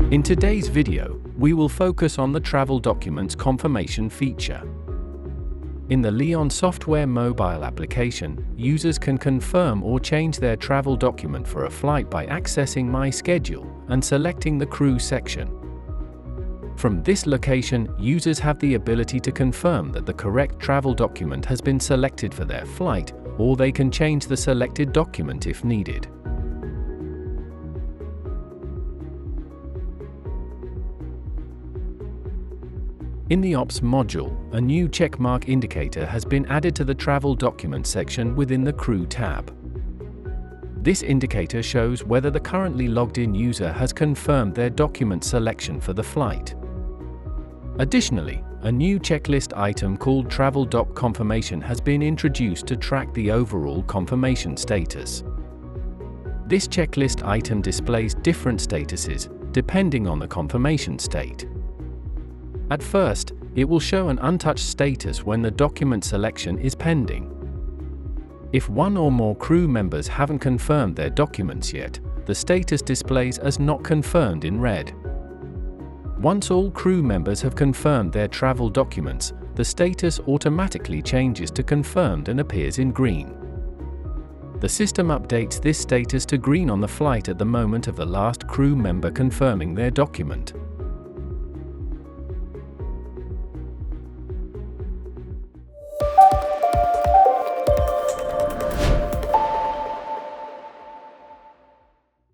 In today's video, we will focus on the travel documents confirmation feature. In the Leon software mobile application, users can confirm or change their travel document for a flight by accessing My Schedule and selecting the crew section. From this location, users have the ability to confirm that the correct travel document has been selected for their flight, or they can change the selected document if needed. In the Ops module, a new checkmark indicator has been added to the Travel Document section within the Crew tab. This indicator shows whether the currently logged-in user has confirmed their document selection for the flight. Additionally, a new checklist item called Travel Doc Confirmation has been introduced to track the overall confirmation status. This checklist item displays different statuses, depending on the confirmation state. At first, it will show an untouched status when the document selection is pending. If one or more crew members haven't confirmed their documents yet, the status displays as not confirmed in red. Once all crew members have confirmed their travel documents, the status automatically changes to confirmed and appears in green. The system updates this status to green on the flight at the moment of the last crew member confirming their document.